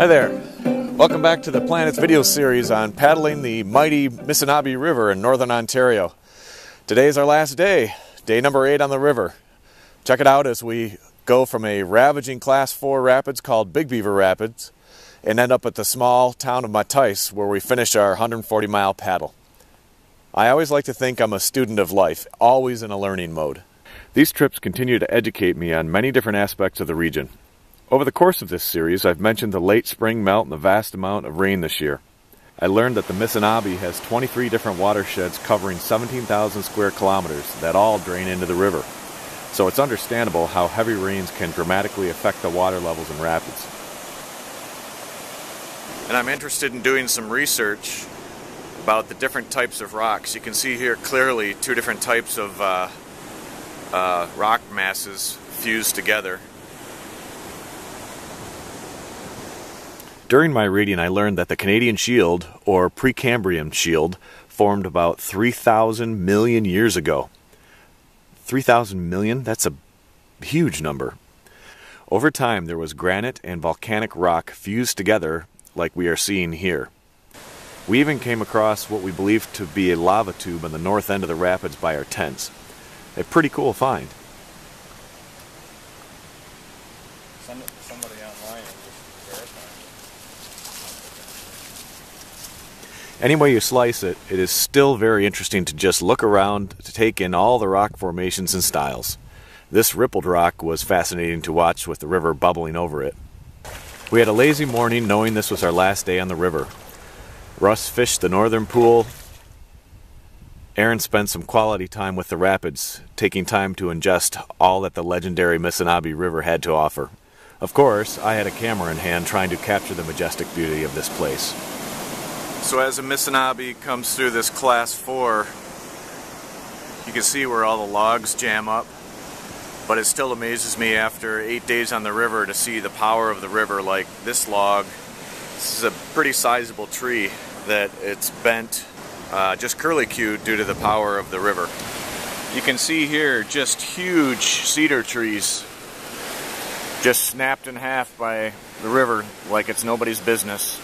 Hi there. Welcome back to the Planet's video series on paddling the mighty Missinaibi River in northern Ontario. Today is our last day, day number 8 on the river. Check it out as we go from a ravaging Class 4 rapids called Big Beaver Rapids and end up at the small town of Mattice, where we finish our 140-mile paddle. I always like to think I'm a student of life, always in a learning mode. These trips continue to educate me on many different aspects of the region. Over the course of this series, I've mentioned the late spring melt and the vast amount of rain this year. I learned that the Missinaibi has 23 different watersheds covering 17,000 square kilometers that all drain into the river. So it's understandable how heavy rains can dramatically affect the water levels in rapids. And I'm interested in doing some research about the different types of rocks. You can see here clearly two different types of rock masses fused together. During my reading, I learned that the Canadian Shield, or Precambrian Shield, formed about 3,000 million years ago. 3,000 million? That's a huge number. Over time, there was granite and volcanic rock fused together like we are seeing here. We even came across what we believe to be a lava tube on the north end of the rapids by our tents. A pretty cool find. Send it to somebody online and just verify. Any way you slice it, it is still very interesting to just look around to take in all the rock formations and styles. This rippled rock was fascinating to watch with the river bubbling over it. We had a lazy morning knowing this was our last day on the river. Russ fished the northern pool. Aaron spent some quality time with the rapids, taking time to ingest all that the legendary Missinaibi River had to offer. Of course, I had a camera in hand trying to capture the majestic beauty of this place. So as the Missinaibi comes through this Class 4, you can see where all the logs jam up. But it still amazes me after 8 days on the river to see the power of the river. Like this log, this is a pretty sizable tree that it's bent, just curlicued due to the power of the river. You can see here just huge cedar trees just snapped in half by the river like it's nobody's business.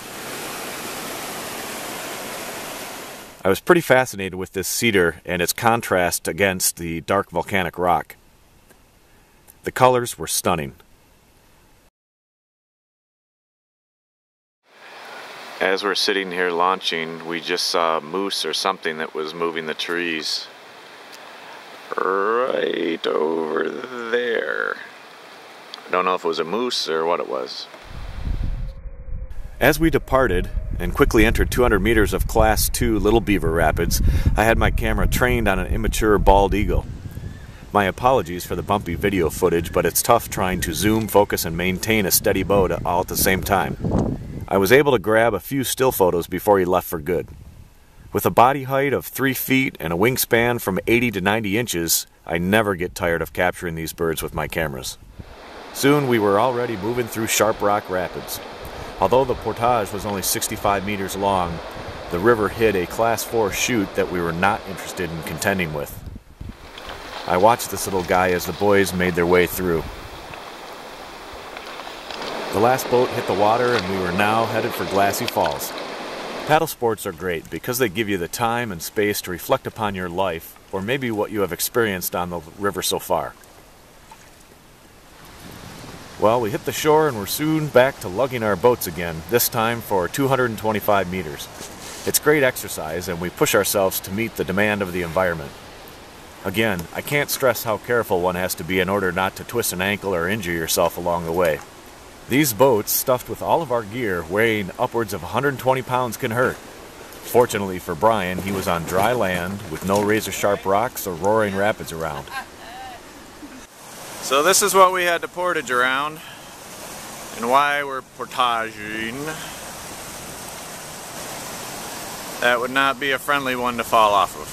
I was pretty fascinated with this cedar and its contrast against the dark volcanic rock. The colors were stunning. As we're sitting here launching, we just saw a moose or something that was moving the trees right over there. I don't know if it was a moose or what it was. As we departed and quickly entered 200 meters of Class 2 Little Beaver Rapids, I had my camera trained on an immature bald eagle. My apologies for the bumpy video footage, but it's tough trying to zoom, focus, and maintain a steady bow all at the same time. I was able to grab a few still photos before he left for good. With a body height of 3 feet and a wingspan from 80 to 90 inches, I never get tired of capturing these birds with my cameras. Soon we were already moving through Sharp Rock Rapids. Although the portage was only 65 meters long, the river hid a Class 4 chute that we were not interested in contending with. I watched this little guy as the boys made their way through. The last boat hit the water and we were now headed for Glassy Falls. Paddle sports are great because they give you the time and space to reflect upon your life or maybe what you have experienced on the river so far. Well, we hit the shore and we're soon back to lugging our boats again, this time for 225 meters. It's great exercise and we push ourselves to meet the demand of the environment. Again, I can't stress how careful one has to be in order not to twist an ankle or injure yourself along the way. These boats, stuffed with all of our gear, weighing upwards of 120 pounds, can hurt. Fortunately for Brian, he was on dry land with no razor-sharp rocks or roaring rapids around. So this is what we had to portage around, and why we're portaging. That would not be a friendly one to fall off of.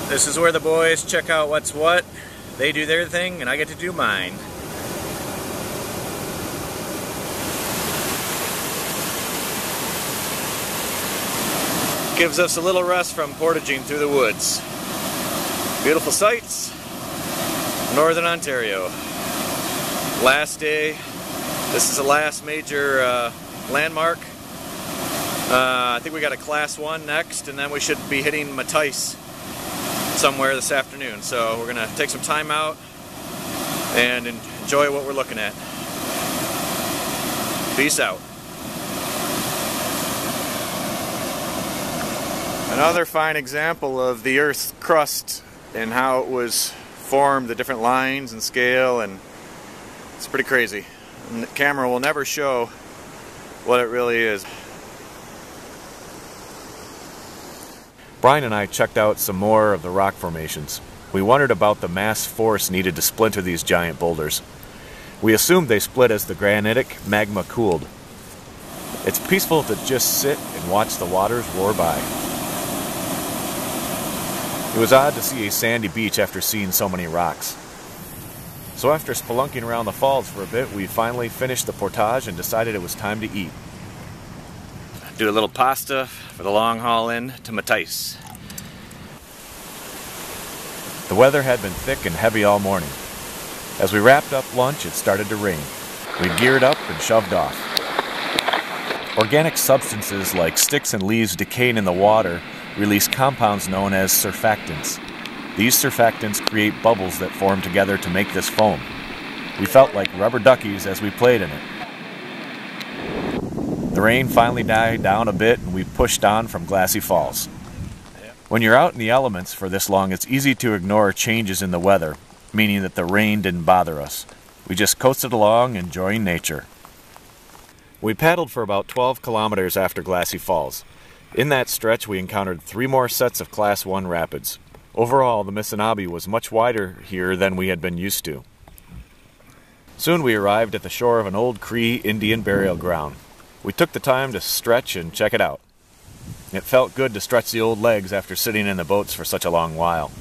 This is where the boys check out what's what. They do their thing, and I get to do mine. Gives us a little rest from portaging through the woods. Beautiful sights, Northern Ontario. Last day, This is the last major landmark. I think we got a class 1 next, and then we should be hitting Mattice somewhere this afternoon. So we're gonna take some time out and enjoy what we're looking at. Peace out. Another fine example of the Earth's crust and how it was formed, the different lines and scale, and it's pretty crazy. And the camera will never show what it really is. Brian and I checked out some more of the rock formations. We wondered about the mass force needed to splinter these giant boulders. We assumed they split as the granitic magma cooled. It's peaceful to just sit and watch the waters roar by. It was odd to see a sandy beach after seeing so many rocks. So after spelunking around the falls for a bit, we finally finished the portage and decided it was time to eat. Do a little pasta for the long haul in to Mattice. The weather had been thick and heavy all morning. As we wrapped up lunch, it started to rain. We geared up and shoved off. Organic substances like sticks and leaves decaying in the water release compounds known as surfactants. These surfactants create bubbles that form together to make this foam. We felt like rubber duckies as we played in it. The rain finally died down a bit and we pushed on from Glassy Falls. When you're out in the elements for this long, it's easy to ignore changes in the weather, meaning that the rain didn't bother us. We just coasted along, enjoying nature. We paddled for about 12 kilometers after Glassy Falls. In that stretch, we encountered 3 more sets of Class 1 rapids. Overall, the Missinaibi was much wider here than we had been used to. Soon we arrived at the shore of an old Cree Indian burial ground. We took the time to stretch and check it out. It felt good to stretch the old legs after sitting in the boats for such a long while.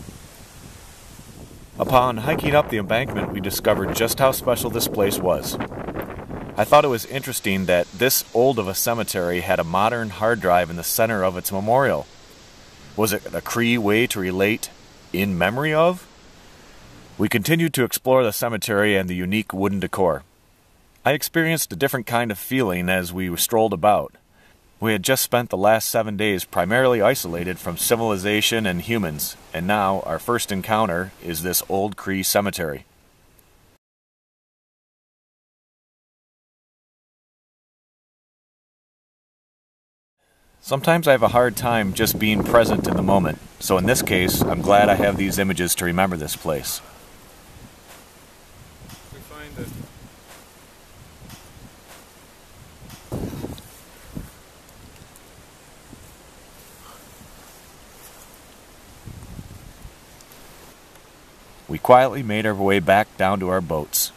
Upon hiking up the embankment, we discovered just how special this place was. I thought it was interesting that this old of a cemetery had a modern hard drive in the center of its memorial. Was it a Cree way to relate in memory of? We continued to explore the cemetery and the unique wooden decor. I experienced a different kind of feeling as we strolled about. We had just spent the last 7 days primarily isolated from civilization and humans, and now our first encounter is this old Cree cemetery. Sometimes I have a hard time just being present in the moment, so in this case, I'm glad I have these images to remember this place. We find that We quietly made our way back down to our boats.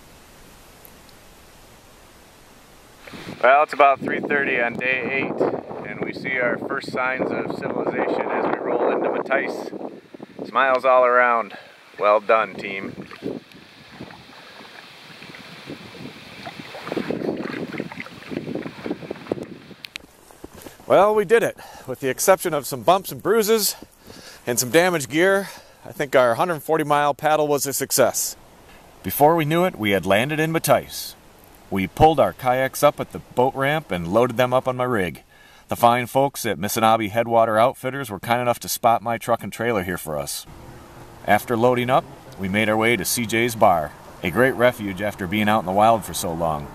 Well, it's about 3:30 on day 8, and we see our first signs of civilization as we roll into Mattice. Smiles all around. Well done, team. Well, we did it. With the exception of some bumps and bruises and some damaged gear, I think our 140-mile paddle was a success. Before we knew it, we had landed in Mattice. We pulled our kayaks up at the boat ramp and loaded them up on my rig. The fine folks at Missinaibi Headwater Outfitters were kind enough to spot my truck and trailer here for us. After loading up, we made our way to CJ's Bar, a great refuge after being out in the wild for so long.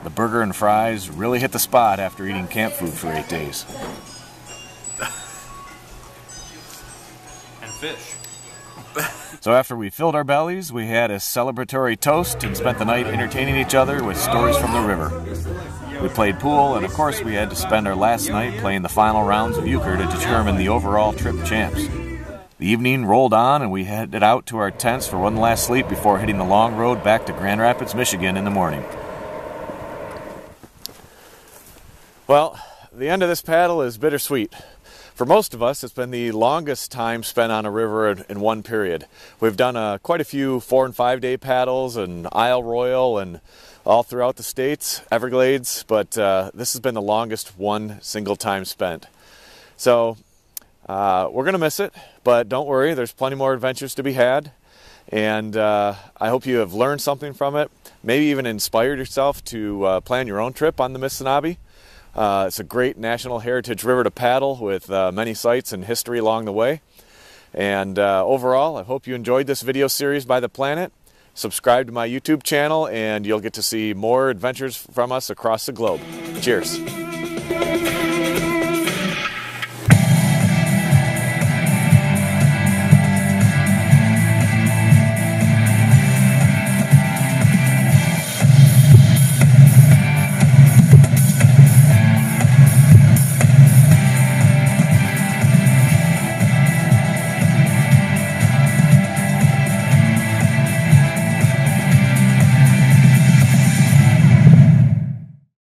The burger and fries really hit the spot after eating camp food for 8 days. and fish. So after we filled our bellies, we had a celebratory toast and spent the night entertaining each other with stories from the river. We played pool, and of course we had to spend our last night playing the final rounds of euchre to determine the overall trip champs. The evening rolled on, and we headed out to our tents for one last sleep before hitting the long road back to Grand Rapids, Michigan in the morning. Well, the end of this paddle is bittersweet. For most of us, it's been the longest time spent on a river in one period. We've done quite a few 4- and 5-day paddles and Isle Royal and all throughout the states, Everglades, but this has been the longest one single time spent. So we're going to miss it, but don't worry, there's plenty more adventures to be had. And I hope you have learned something from it. maybe even inspired yourself to plan your own trip on the Missinaibi. It's a great national heritage river to paddle with many sights and history along the way. And overall, I hope you enjoyed this video series by The Plan-it. Subscribe to my YouTube channel and you'll get to see more adventures from us across the globe. Cheers.